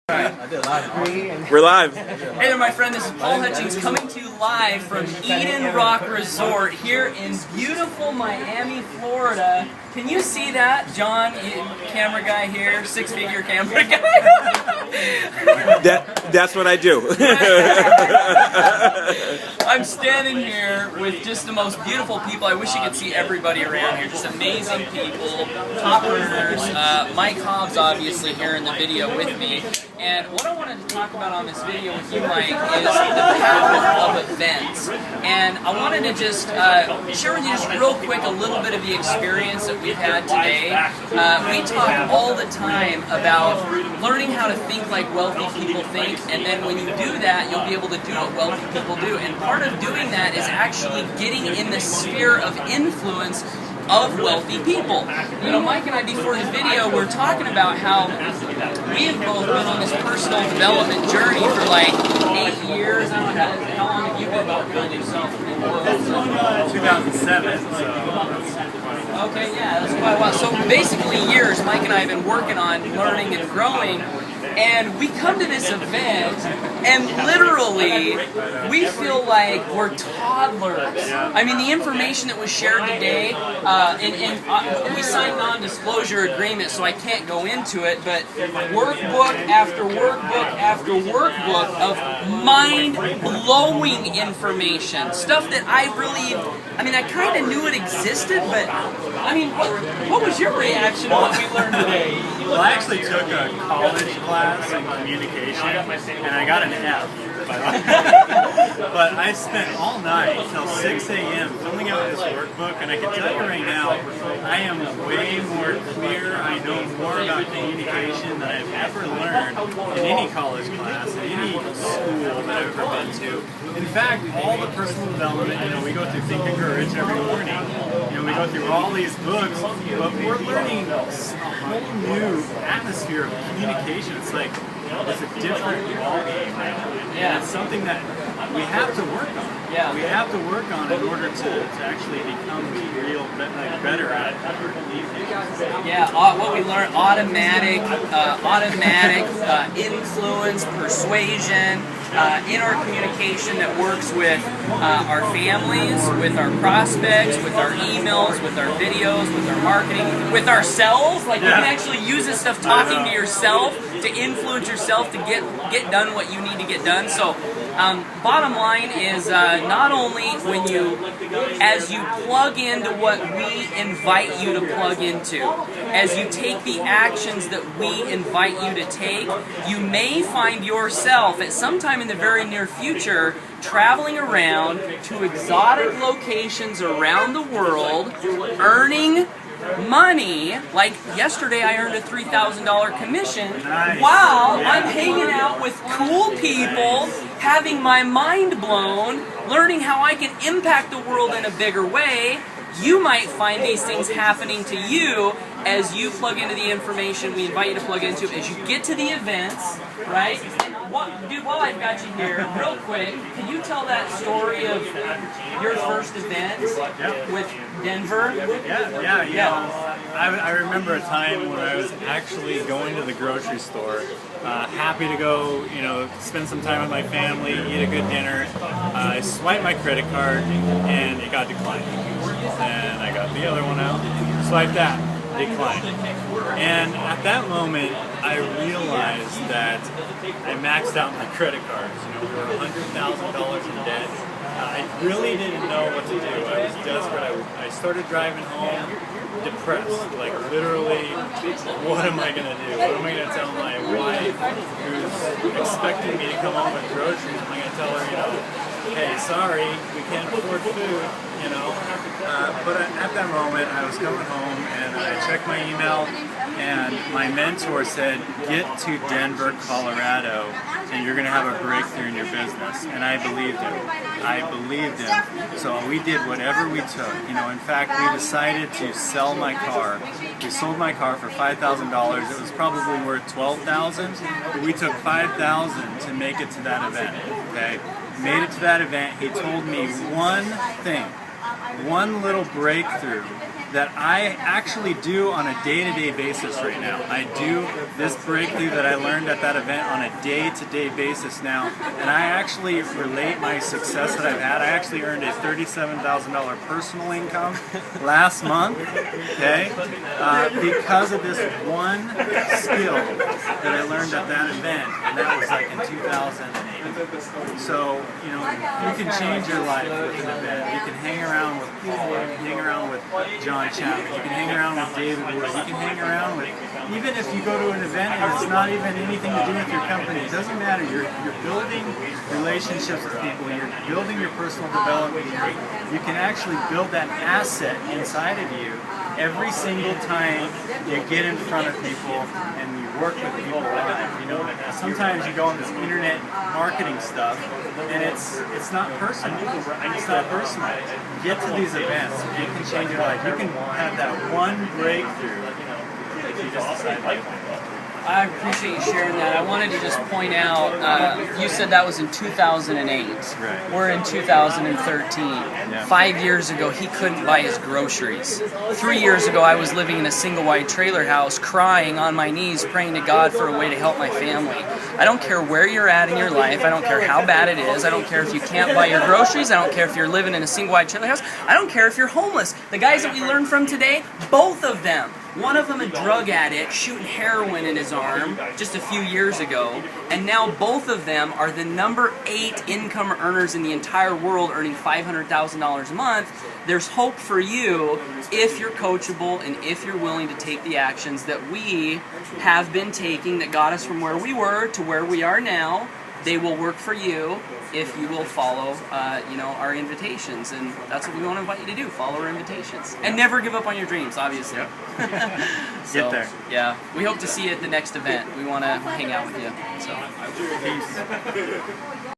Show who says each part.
Speaker 1: We're live.
Speaker 2: Hey there, my friend. This is Paul Hutchings coming to you live from Eden Rock Resort here in beautiful Miami, Florida. Can you see that? John, camera guy here, six-figure camera guy.
Speaker 1: That's what I do.
Speaker 2: I'm standing here with just the most beautiful people. I wish you could see everybody around here. Just amazing people, top earners. Mike Hobbs, obviously, here in the video with me. And what I wanted to talk about on this video with you, Mike, is the power of events. And I wanted to just share with you just real quick a little bit of the experience that we've had today. We talk all the time about learning how to think like wealthy people think, and then when you do that, you'll be able to do what wealthy people do. And part of doing that is actually getting in the sphere of influence of wealthy people. You know, Mike and I, before the video, we're talking about how we have both been on this personal development journey for like 8 years. I don't know, how long have you been working on yourself?
Speaker 3: 2007.
Speaker 2: Okay, yeah, that's quite a while. So basically years, Mike and I have been working on learning and growing. And we come to this event, and literally, we feel like we're toddlers. I mean, the information that was shared today, we signed non-disclosure agreement, so I can't go into it, but workbook after workbook after workbook of mind-blowing information. Stuff that I kind of knew it existed, but, I mean, what was your reaction to what we learned today?
Speaker 3: Well, I actually took a college class in communication, and I got an F. But I spent all night till 6 a.m. filling out this workbook, and I can tell you right now, I am way more clear. I know more about communication than I've ever learned in any college class, in any school that I've ever been to. In fact, all the personal development, you know, we go through Think and Grow Rich every morning. You know, we go through all these books, but we're learning a whole new atmosphere of communication. It's like, it's a different ballgame now.
Speaker 2: Yeah.
Speaker 3: And it's something that we have to work on.
Speaker 2: Yeah.
Speaker 3: We have to work on in order to actually become better at it.
Speaker 2: Yeah, what we learned, automatic influence, persuasion, in our communication that works with our families, with our prospects, with our emails, with our videos, with our marketing, with ourselves. Like, you can actually use this stuff talking to yourself to influence yourself to get done what you need to get done. So bottom line is not only as you plug into what we invite you to plug into, as you take the actions that we invite you to take, you may find yourself at some time in the very near future traveling around to exotic locations around the world, earning money. Like yesterday I earned a $3,000 commission while I'm hanging out with cool people, having my mind blown, learning how I can impact the world in a bigger way. You might find these things happening to you as you plug into the information we invite you to plug into, as you get to the events, right? Dude, while I've got you here, real quick, can you tell that story of your first event with Denver?
Speaker 3: Yeah. I remember a time when I was actually going to the grocery store, happy to go, you know, spend some time with my family, eat a good dinner. I swiped my credit card, and it got declined. And I got the other one out, swiped that, declined. And at that moment, I realized that I maxed out my credit cards. You know, we were $100,000 in debt. I really didn't know what to do. I was desperate. I started driving home depressed. Like, literally, what am I going to do? What am I going to tell my wife who's expecting me to come home with groceries? Am I going to tell her, you know, hey, sorry, we can't afford food, you know? But at that moment, I was coming home, and I checked my email, and my mentor said, get to Denver, Colorado, and you're going to have a breakthrough in your business. And I believed him. So we did whatever we took. You know, in fact, we decided to sell my car. We sold my car for $5,000. It was probably worth $12,000, but we took $5,000 to make it to that event. Okay, made it to that event. He told me one thing, one little breakthrough that I actually do on a day-to-day basis right now. I do this breakthrough that I learned at that event on a day-to-day basis now, and I actually relate my success that I've had. I actually earned a $37,000 personal income last month, okay, because of this one skill that I learned at that event, and that was like in 2008. So, you know, you can change your life with an event. You can hang around with Paul, you can hang around with John Chapman, you can hang around with David Wood, you can hang around with, even if you go to an event and it's not even anything to do with your company, it doesn't matter. You're building relationships with people, you're building your personal development, you can actually build that asset inside of you every single time you get in front of people and you work with people live. You know, sometimes you go on this internet marketing stuff and it's not personal. It's not personal. Get to these events. You can change your life. You can have that one breakthrough if you just decide.
Speaker 2: I appreciate you sharing that. I wanted to just point out, you said that was in 2008.
Speaker 3: Right.
Speaker 2: We're in 2013.
Speaker 3: Yeah.
Speaker 2: 5 years ago, he couldn't buy his groceries. 3 years ago, I was living in a single-wide trailer house, crying on my knees, praying to God for a way to help my family. I don't care where you're at in your life. I don't care how bad it is. I don't care if you can't buy your groceries. I don't care if you're living in a single-wide trailer house. I don't care if you're homeless. The guys that we learned from today, both of them, one of them a drug addict shooting heroin in his arm just a few years ago, and now both of them are the number 8 income earners in the entire world, earning $500,000 a month. There's hope for you if you're coachable and if you're willing to take the actions that we have been taking that got us from where we were to where we are now. They will work for you if you will follow, our invitations, and that's what we want to invite you to do. Follow our invitations, and never give up on your dreams. Obviously,
Speaker 3: Yep.
Speaker 2: So,
Speaker 3: Get there.
Speaker 2: Yeah, we hope to see you at the next event. We want to hang out with you. So.
Speaker 3: Peace.